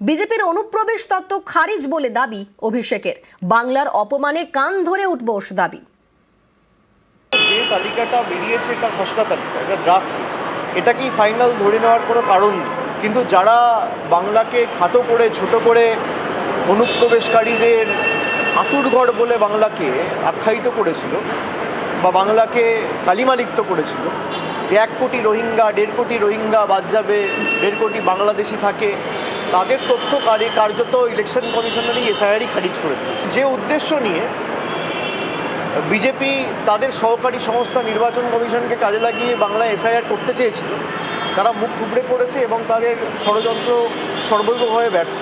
বিজেপির অনুপ্রবেশ তত্ত্ব খারিজ বলে দাবি অভিষেকের। বাংলার অপমানে কান ধরে উঠবোস দাবি। যে তালিকাটা বেরিয়েছে এটা খসড়া তালিকা, এটা ড্রাফট লিস্ট, এটা কি ফাইনাল ধরে নেওয়ার কোনো কারণ নেই। কিন্তু যারা বাংলাকে খাটো করে ছোট করে অনুপ্রবেশকারীদের আঁতুড়ঘর বলে বাংলাকে আখ্যায়িত করেছিল বা বাংলাকে কালিমালিপ্ত করেছিল, 1 কোটি রোহিঙ্গা 1.5 কোটি রোহিঙ্গা বাদ যাবে, 1.5 কোটি বাংলাদেশি থাকে, তাদের তথ্য কার্যত ইলেকশন কমিশনারই এসআইআরই খারিজ করে দিয়েছে। যে উদ্দেশ্য নিয়ে বিজেপি তাদের সহকারী সংস্থা নির্বাচন কমিশনকে কাজে লাগিয়ে বাংলায় এসআইআর করতে চেয়েছিল, তারা মুখ থুবড়ে পড়েছে এবং তাদের ষড়যন্ত্র সর্বৈবভাবে ব্যর্থ।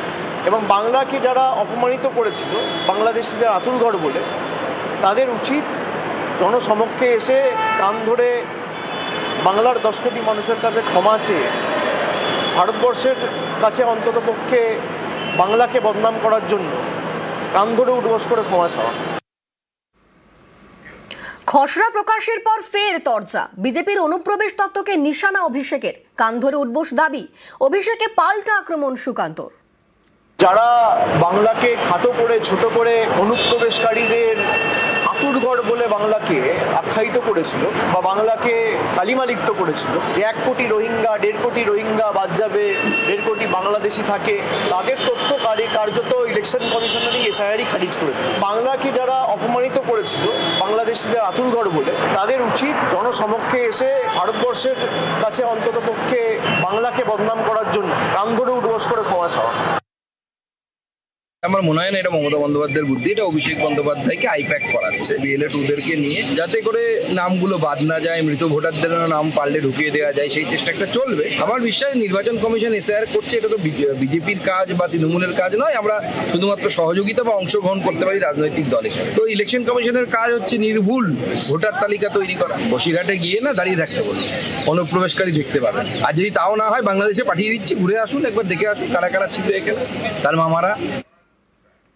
এবং বাংলাকে যারা অপমানিত করেছিল বাংলাদেশিদের আঁতুড়ঘর বলে, তাদের উচিত জনসমক্ষে এসে কান ধরে বাংলার 10 কোটি মানুষের কাছে ক্ষমা চেয়ে ভারতবর্ষের কাছে অন্ততপক্ষে বাংলাকে বদনাম করার জন্য কান ধরে উঠবোস করে ক্ষমা চাওয়া। খসড়া প্রকাশের পর ফের তরজা। বিজেপির অনুপ্রবেশ তত্ত্বকে নিশানা অভিষেকের। কান ধরে উঠবোস দাবি। অভিষেকে পাল্টা আক্রমণ সুকান্তর। যারা বাংলাকে খাটো করে ছোট করে অনুপ্রবেশকারীদের আঁতুড়ঘর বলে বাংলাকে আখ্যায়িত করেছিল বা বাংলাকে কালিমালিপ্ত করেছিল, 1 কোটি রোহিঙ্গা 1.5 কোটি রোহিঙ্গা বাদ যাবে, 1.5 কোটি বাংলাদেশি থাকে, তাদের তথ্য কার্যত ইলেকশন কমিশনারই এসআইআরই খারিজ করে দিয়েছে। বাংলাকে যারা অপমানিত করেছিল বাংলাদেশিদের আঁতুড়ঘর বলে, তাদের উচিত জনসমক্ষে এসে ভারতবর্ষের কাছে অন্ততপক্ষে বাংলাকে বদনাম করার জন্য কান ধরে উঠবোস করে ক্ষমা চাওয়া। আমার মনে হয় না এটা মমতা বন্দ্যোপাধ্যায়ের বুদ্ধি, এটা অভিষেক বন্দ্যোপাধ্যায়কে আইপ্যাক করাচ্ছে বিএলএ 2দেরকে নিয়ে, যাতে করে নামগুলো বাদ না যায়, মৃত ভোটারদের নাম পাল্টে ঢুকিয়ে দেওয়া যায়, সেই চেষ্টা একটা চলবে। আমার বিশ্বাস নির্বাচন কমিশন এসআইআর করছে, এটা তো বিজেপির কাজ বা তৃণমূলের কাজ নয়। আমরা শুধুমাত্র সহযোগিতা বা অংশগ্রহণ করতে পারি রাজনৈতিক দলে। তো ইলেকশন কমিশনের কাজ হচ্ছে নির্ভুল ভোটার তালিকা তৈরি করা। বসিরহাটে গিয়ে না দাঁড়িয়ে থাকতে বলুন, অনুপ্রবেশকারী দেখতে পাবেন। আর যদি তাও না হয়, বাংলাদেশে পাঠিয়ে দিচ্ছি, ঘুরে আসুন, একবার দেখে আসুন কারা কারা ছিল এখানে, তার মামারা।